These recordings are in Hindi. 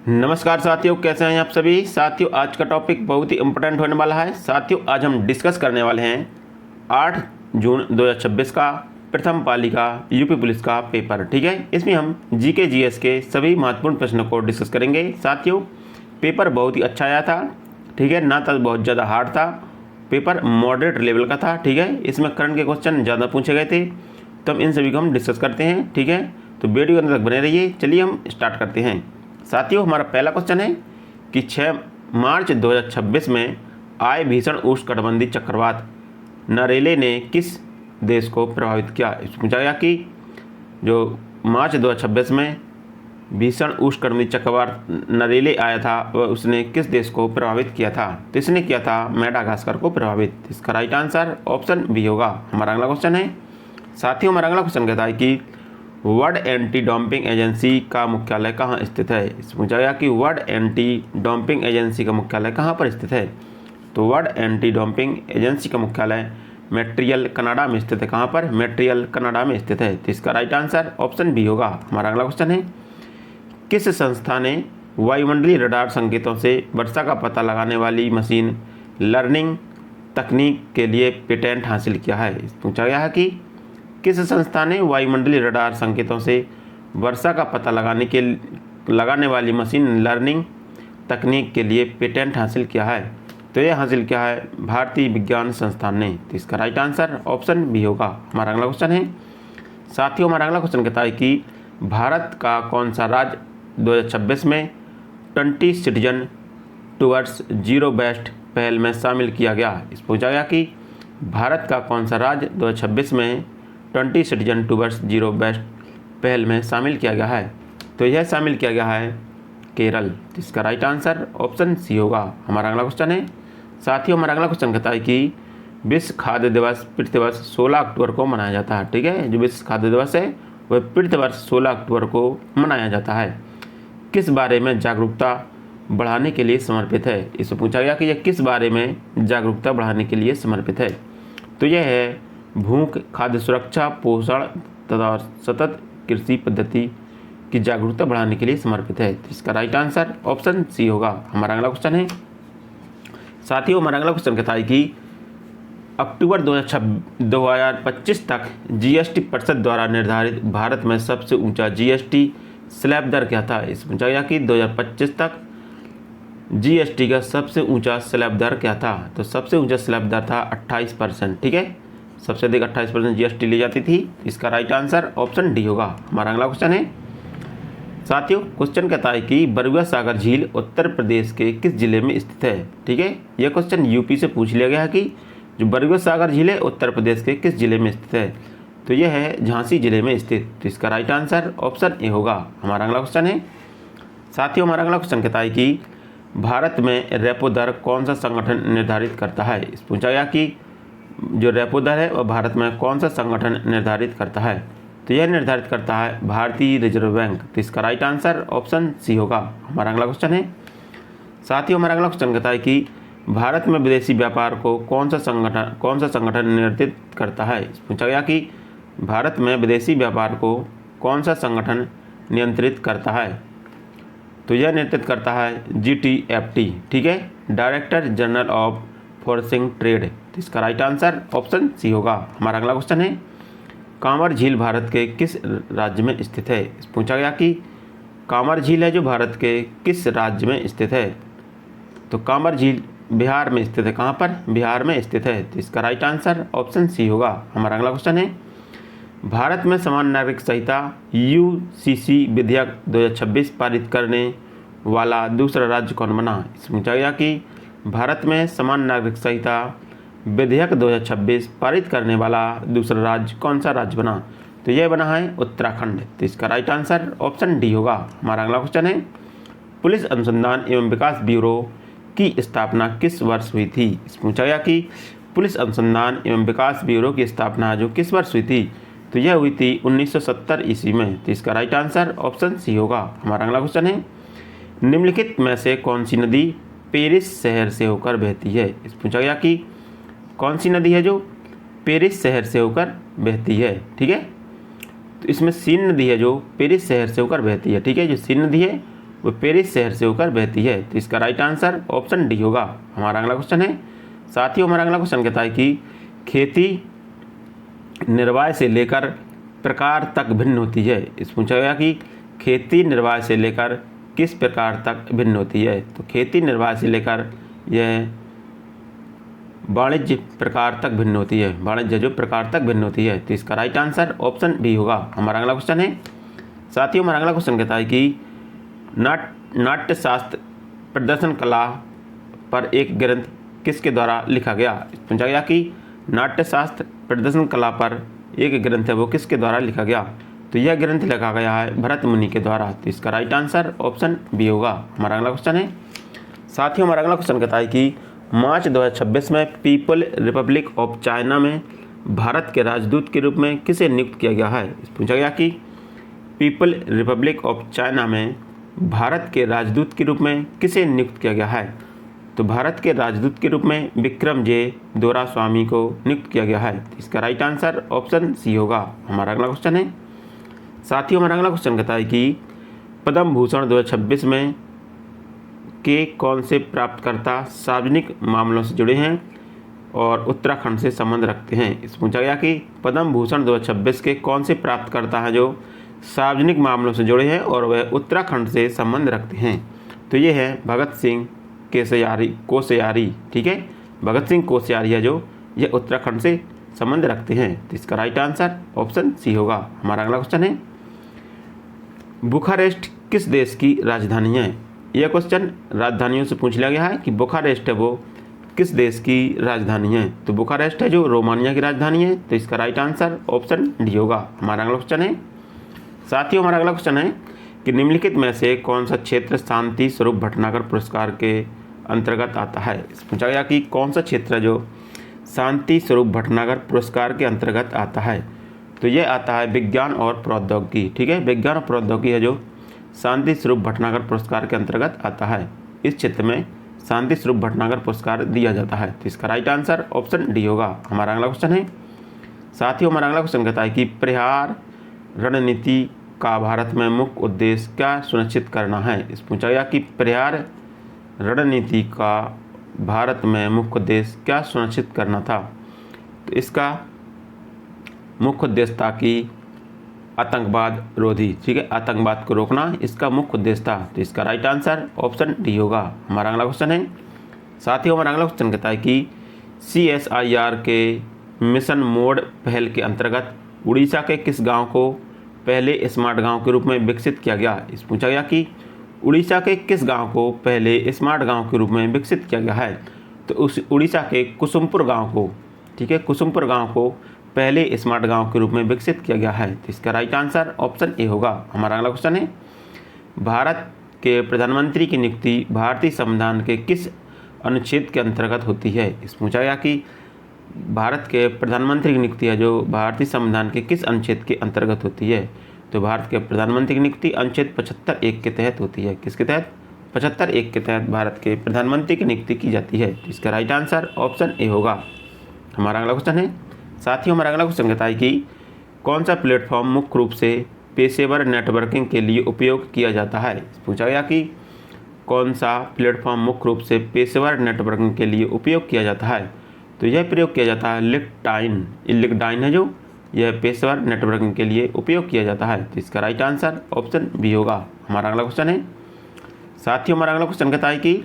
नमस्कार साथियों, कैसे हैं आप सभी साथियों। आज का टॉपिक बहुत ही इम्पोर्टेंट होने वाला है साथियों। आज हम डिस्कस करने वाले हैं 8 जून 2026 का प्रथम पाली का यूपी पुलिस का पेपर। ठीक है, इसमें हम जीके जीएस के सभी महत्वपूर्ण प्रश्नों को डिस्कस करेंगे साथियों। पेपर बहुत ही अच्छा आया था, ठीक है, ना तो बहुत ज़्यादा हार्ड था, पेपर मॉडरेट लेवल का था। ठीक है, इसमें करंट के क्वेश्चन ज़्यादा पूछे गए थे, तो हम इन सभी को हम डिस्कस करते हैं। ठीक है, तो वीडियो के अंत तक बने रहिए। चलिए हम स्टार्ट करते हैं साथियों। हमारा पहला क्वेश्चन है कि 6 मार्च 2026 में आए भीषण उष्णकटिबंधीय चक्रवात नरेले ने किस देश को प्रभावित किया। इसमें पूछा गया कि जो मार्च 2026 में भीषण उष्णकटिबंधीय चक्रवात नरेले आया था वह उसने किस देश को प्रभावित किया था। तो इसने किया था मेडागास्कर को प्रभावित। इसका राइट आंसर ऑप्शन बी होगा। हमारा अगला क्वेश्चन है साथियों, हमारा अगला क्वेश्चन कहता है कि वर्ल्ड एंटी डंपिंग एजेंसी का मुख्यालय कहाँ स्थित है। इसमें पूछा गया कि वर्ल्ड एंटी डंपिंग एजेंसी का मुख्यालय कहाँ पर स्थित है। तो वर्ल्ड एंटी डंपिंग एजेंसी का मुख्यालय मॉन्ट्रियल कनाडा में स्थित है। कहाँ पर? मॉन्ट्रियल कनाडा में स्थित है। तो इसका राइट आंसर ऑप्शन बी होगा। हमारा अगला क्वेश्चन है किस संस्था ने वायुमंडलीय रडार संकेतों से वर्षा का पता लगाने वाली मशीन लर्निंग तकनीक के लिए पेटेंट हासिल किया है। पूछा गया है कि किस संस्था ने वायुमंडलीय रडार संकेतों से वर्षा का पता लगाने वाली मशीन लर्निंग तकनीक के लिए पेटेंट हासिल किया है। तो यह हासिल किया है भारतीय विज्ञान संस्थान ने। तो इसका राइट आंसर ऑप्शन बी होगा। हमारा अगला क्वेश्चन है साथियों, हमारा अगला क्वेश्चन कहता है कि भारत का कौन सा राज्य 2026 में 20 सिटीजन टूवर्ड्स जीरो वेस्ट पहल में शामिल किया गया। इस पूछा गया कि भारत का कौन सा राज्य 2026 में 20 सिटीजन टूवर्ड्स जीरो वेस्ट पहल में शामिल किया गया है। तो यह शामिल किया गया है केरल। इसका राइट आंसर ऑप्शन सी होगा। हमारा अगला क्वेश्चन है साथियों, हमारा अगला क्वेश्चन कहता है कि विश्व खाद्य दिवस प्रतिवर्ष 16 अक्टूबर को मनाया जाता है। ठीक है, जो विश्व खाद्य दिवस है वह प्रतिवर्ष 16 अक्टूबर को मनाया जाता है। किस बारे में जागरूकता बढ़ाने के लिए समर्पित है। इससे पूछा गया कि यह किस बारे में जागरूकता बढ़ाने के लिए समर्पित है। तो यह है भूख, खाद्य सुरक्षा, पोषण तथा सतत कृषि पद्धति की जागरूकता बढ़ाने के लिए समर्पित है। तो इसका राइट आंसर ऑप्शन सी होगा। हमारा अगला क्वेश्चन है साथियों, हमारा अगला क्वेश्चन कहता है कि अक्टूबर 2025 तक जीएसटी परिषद द्वारा निर्धारित भारत में सबसे ऊंचा जीएसटी स्लैब दर क्या था। इस पूछा गया कि 2025 तक जीएसटी का सबसे ऊंचा स्लैब दर क्या था। तो सबसे ऊंचा स्लैब दर था 28%। ठीक है, सबसे अधिक 28% जीएसटी ली जाती थी। इसका राइट आंसर ऑप्शन डी होगा। हमारा अगला क्वेश्चन है साथियों, क्वेश्चन कहता है कि बरुआ सागर झील उत्तर प्रदेश के किस जिले में स्थित है। ठीक है, यह क्वेश्चन यूपी से पूछ लिया गया है कि जो बरुआ सागर झील है उत्तर प्रदेश के किस जिले में स्थित है। तो यह है झांसी जिले में स्थित। तो इसका राइट आंसर ऑप्शन ए होगा। हमारा अगला क्वेश्चन है साथियों, हमारा अगला क्वेश्चन कहता है कि भारत में रेपो दर कौन सा संगठन निर्धारित करता है। इस पूछा गया कि जो रेपो दर है वह भारत में कौन सा संगठन निर्धारित करता है। तो यह निर्धारित करता है भारतीय रिजर्व बैंक। तो इसका राइट आंसर ऑप्शन सी होगा। हमारा अगला क्वेश्चन है साथियों, हमारा अगला क्वेश्चन कहता है कि भारत में विदेशी व्यापार को कौन सा संगठन नियंत्रित करता है। पूछा गया कि भारत में विदेशी व्यापार को कौन सा संगठन नियंत्रित करता है। तो यह नियंत्रित करता है GTFT। ठीक है, director general of foreign trade. तो इसका राइट आंसर ऑप्शन सी होगा। हमारा अगला क्वेश्चन है कांवर झील भारत के किस राज्य में स्थित है। पूछा गया कि कांवर झील है जो भारत के किस राज्य में स्थित है। तो कांवर झील बिहार में स्थित है। कहाँ पर? बिहार में स्थित है। तो इसका राइट आंसर ऑप्शन सी होगा। हमारा अगला क्वेश्चन है भारत में समान नागरिक संहिता UCC विधेयक 2026 पारित करने वाला दूसरा राज्य कौन बना। इसमें पूछा गया कि भारत में समान नागरिक संहिता विधेयक 2026 पारित करने वाला दूसरा राज्य कौन सा राज्य बना। तो यह बना है उत्तराखंड। तो इसका राइट आंसर ऑप्शन डी होगा। हमारा अगला क्वेश्चन है पुलिस अनुसंधान एवं विकास ब्यूरो की स्थापना किस वर्ष हुई थी। इस पूछा गया कि पुलिस अनुसंधान एवं विकास ब्यूरो की स्थापना जो किस वर्ष हुई थी। तो यह हुई थी 1970 ईस्वी में। तो इसका राइट आंसर ऑप्शन सी होगा। हमारा अगला क्वेश्चन है निम्नलिखित में से कौन सी नदी पेरिस शहर से होकर बहती है। इस पूछा गया कि कौन सी नदी है जो पेरिस शहर से होकर बहती है। ठीक है, तो इसमें सीन नदी है जो पेरिस शहर से होकर बहती है। ठीक है, जो सीन नदी है वो पेरिस शहर से होकर बहती है। तो इसका राइट आंसर ऑप्शन डी होगा। हमारा अगला क्वेश्चन है, साथियों हमारा अगला क्वेश्चन कहता है कि खेती निर्वाह से लेकर प्रकार तक भिन्न होती है। इस पूछा गया कि खेती निर्वाह से लेकर किस प्रकार तक भिन्न होती है। तो खेती निर्वाह से लेकर यह वाणिज्य प्रकार तक भिन्न होती है, वाणिज्य जो प्रकार तक भिन्न होती है। तो इसका राइट आंसर ऑप्शन बी होगा। हमारा अगला क्वेश्चन है, साथियों हमारा अगला क्वेश्चन कहता है कि नाट्यशास्त्र प्रदर्शन कला पर एक ग्रंथ किसके द्वारा लिखा गया। पूछा गया कि नाट्यशास्त्र प्रदर्शन कला पर एक ग्रंथ है वो किसके द्वारा लिखा गया। तो यह ग्रंथ लिखा गया है भरत मुनि के द्वारा। तो इसका राइट आंसर ऑप्शन बी होगा। हमारा अगला क्वेश्चन है, साथियों हमारा अगला क्वेश्चन कहता है कि मार्च 2026 में पीपल रिपब्लिक ऑफ चाइना में भारत के राजदूत के रूप में किसे नियुक्त किया गया है। पूछा गया कि पीपल रिपब्लिक ऑफ चाइना में भारत के राजदूत के रूप में किसे नियुक्त किया गया है। तो भारत के राजदूत के रूप में विक्रमजय दोरास्वामी को नियुक्त किया गया है। इसका राइट आंसर ऑप्शन सी होगा। हमारा अगला क्वेश्चन है, साथियों हमारा अगला क्वेश्चन कहता है कि पद्म भूषण 2026 में के कौन से प्राप्तकर्ता सार्वजनिक मामलों से जुड़े हैं और उत्तराखंड से संबंध रखते हैं। इस पूछा गया कि पद्म भूषण 2026 के कौन से प्राप्तकर्ता हैं जो सार्वजनिक मामलों से जुड़े हैं और वह उत्तराखंड से संबंध रखते हैं। तो ये है भगत सिंह कोश्यारी, ठीक है, भगत सिंह कोश्यारी है जो ये उत्तराखंड से संबंध रखते हैं। तो इसका राइट आंसर ऑप्शन सी होगा। हमारा अगला क्वेश्चन है, बुखारेस्ट किस देश की राजधानी है। यह क्वेश्चन राजधानियों से पूछ लिया गया है कि बुखारेस्ट है वो किस देश की राजधानी है। तो बुखारेस्ट है जो रोमानिया की राजधानी है। तो इसका राइट आंसर ऑप्शन डी होगा। हमारा अगला क्वेश्चन है, साथियों हमारा अगला क्वेश्चन है कि निम्नलिखित में से कौन सा क्षेत्र शांति स्वरूप भटनागर पुरस्कार के अंतर्गत आता है। पूछा गया कि कौन सा क्षेत्र है जो शांति स्वरूप भटनागर पुरस्कार के अंतर्गत आता है। तो ये आता है विज्ञान और प्रौद्योगिकी, ठीक है, विज्ञान और प्रौद्योगिकी है जो शांति स्वरूप भटनागर पुरस्कार के अंतर्गत आता है। इस क्षेत्र में शांति स्वरूप भटनागर पुरस्कार दिया जाता है। तो इसका राइट आंसर ऑप्शन डी होगा। हमारा अगला क्वेश्चन है, साथियों हमारा अगला क्वेश्चन कहता है कि प्रहार रणनीति का भारत में मुख्य उद्देश्य क्या सुनिश्चित करना है। इस पूछा गया कि प्रहार रणनीति का भारत में मुख्य उद्देश्य क्या सुनिश्चित करना था। तो इसका मुख्य उद्देश्य था कि आतंकवाद रोधी, ठीक है, आतंकवाद को रोकना इसका मुख्य उद्देश्य था। तो इसका राइट आंसर ऑप्शन डी होगा। हमारा अगला क्वेश्चन है, साथियों हमारा अगला क्वेश्चन कहता है कि CSIR के मिशन मोड पहल के अंतर्गत उड़ीसा के किस गांव को पहले स्मार्ट गांव के रूप में विकसित किया गया। इस पूछा गया कि उड़ीसा के किस गांव को पहले स्मार्ट गांव के रूप में विकसित किया गया है। तो उस उड़ीसा के कुसुमपुर गांव को, ठीक है, कुसुमपुर गांव को पहले स्मार्ट गांव के रूप में विकसित किया गया है। तो इसका राइट आंसर ऑप्शन ए होगा। हमारा अगला क्वेश्चन है, भारत के प्रधानमंत्री की नियुक्ति भारतीय संविधान के किस अनुच्छेद के अंतर्गत होती है। इस पूछा गया कि भारत के प्रधानमंत्री की नियुक्ति है जो भारतीय संविधान के किस अनुच्छेद के अंतर्गत होती है। तो भारत के प्रधानमंत्री की नियुक्ति अनुच्छेद 75(1) के तहत होती है। किसके तहत? 75(1) के तहत भारत के प्रधानमंत्री की नियुक्ति की जाती है। तो इसका राइट आंसर ऑप्शन ए होगा। हमारा अगला क्वेश्चन है, साथियों हमारा अगला क्वेश्चन कहता है कि कौन सा प्लेटफॉर्म मुख्य रूप से पेशेवर नेटवर्किंग के लिए उपयोग किया जाता है। पूछा गया कि कौन सा प्लेटफॉर्म मुख्य रूप से पेशेवर नेटवर्किंग के लिए उपयोग किया जाता है। तो यह प्रयोग किया जाता है लिंक्डइन है जो यह पेशेवर नेटवर्किंग के लिए उपयोग किया जाता है। तो इसका राइट आंसर ऑप्शन बी होगा। हमारा अगला क्वेश्चन है, साथियों हमारा अगला क्वेश्चन कहता है कि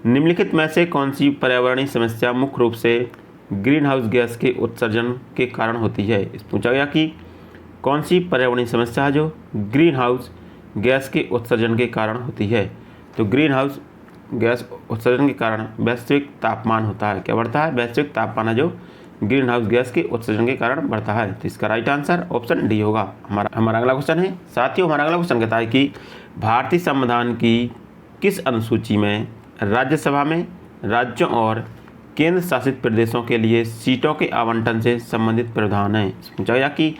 निम्नलिखित में से कौन सी पर्यावरणीय समस्या मुख्य रूप से ग्रीन हाउस गैस के उत्सर्जन के कारण होती है। इस पूछा गया कि कौन सी पर्यावरणीय समस्या है जो ग्रीन हाउस गैस के उत्सर्जन के कारण होती है। तो ग्रीन हाउस गैस उत्सर्जन के कारण वैश्विक तापमान होता है। क्या बढ़ता है? वैश्विक तापमान है जो ग्रीन हाउस गैस के उत्सर्जन के कारण बढ़ता है। तो इसका राइट आंसर ऑप्शन डी होगा। हमारा अगला क्वेश्चन है, साथियों हमारा अगला क्वेश्चन कहता है कि भारतीय संविधान की किस अनुसूची में राज्यसभा में राज्यों और केंद्र शासित प्रदेशों के लिए सीटों के आवंटन से संबंधित प्रावधान है। पूछा गया कि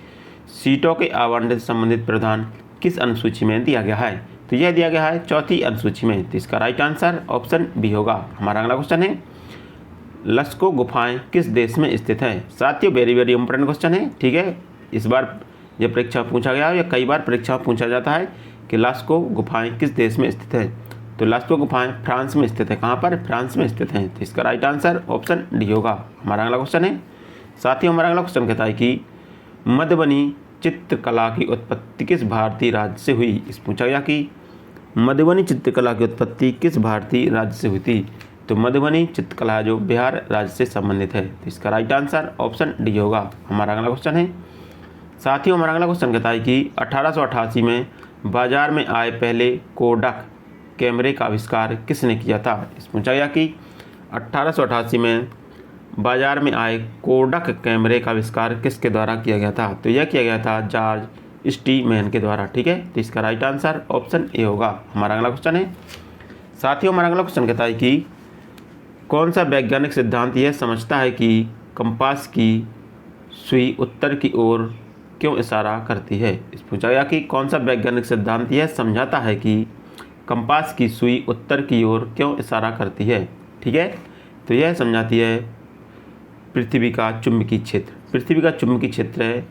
सीटों के आवंटन से संबंधित प्रावधान किस अनुसूची में दिया गया है। तो यह दिया गया है चौथी अनुसूची में। तो इसका राइट आंसर ऑप्शन बी होगा। हमारा अगला क्वेश्चन है, लस्को गुफाएं किस देश में स्थित है। साथियों वेरी वेरी इंपॉर्टेंट क्वेश्चन है, ठीक है। इस बार यह परीक्षा पूछा गया है या कई बार परीक्षा पूछा जाता है कि लास्को गुफाएं किस देश में स्थित हैं? तो लास्को गुफाएं फ्रांस में स्थित है। कहाँ पर? फ्रांस में स्थित हैं। तो इसका राइट आंसर ऑप्शन डी होगा। हमारा अगला क्वेश्चन है, साथियों हमारा अगला क्वेश्चन कहता है कि मधुबनी चित्रकला की उत्पत्ति किस भारतीय राज्य से हुई? इस पूछा गया कि मधुबनी चित्रकला की उत्पत्ति किस भारतीय राज्य से हुई थी? तो मधुबनी चित्रकला जो बिहार राज्य से संबंधित है। तो इसका राइट आंसर ऑप्शन डी होगा। हमारा अगला क्वेश्चन है, साथियों हमारा अगला क्वेश्चन कहता है कि 1888 में बाजार में आए पहले कोडक कैमरे का आविष्कार किसने किया था? इस पूछा गया कि 1888 में बाजार में आए कोडक कैमरे का आविष्कार किसके द्वारा किया गया था? तो यह किया गया था जॉर्ज स्टीमैन के द्वारा। ठीक है, तो इसका राइट आंसर ऑप्शन ए होगा। हमारा अगला क्वेश्चन है, साथियों हमारा अगला क्वेश्चन कहता है कि कौन सा वैज्ञानिक सिद्धांत यह समझता है कि कंपास की सुई उत्तर की ओर क्यों इशारा करती है? इस पूछा गया कि कौन सा वैज्ञानिक सिद्धांत यह समझाता है कि कंपास की सुई उत्तर की ओर क्यों इशारा करती है? ठीक है, तो यह समझाती है पृथ्वी का चुंबकीय क्षेत्र। पृथ्वी का चुंबकीय क्षेत्र है,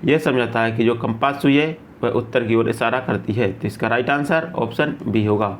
यह समझाता है कि जो कंपास सुई है वह उत्तर की ओर इशारा करती है। तो इसका राइट आंसर ऑप्शन बी होगा।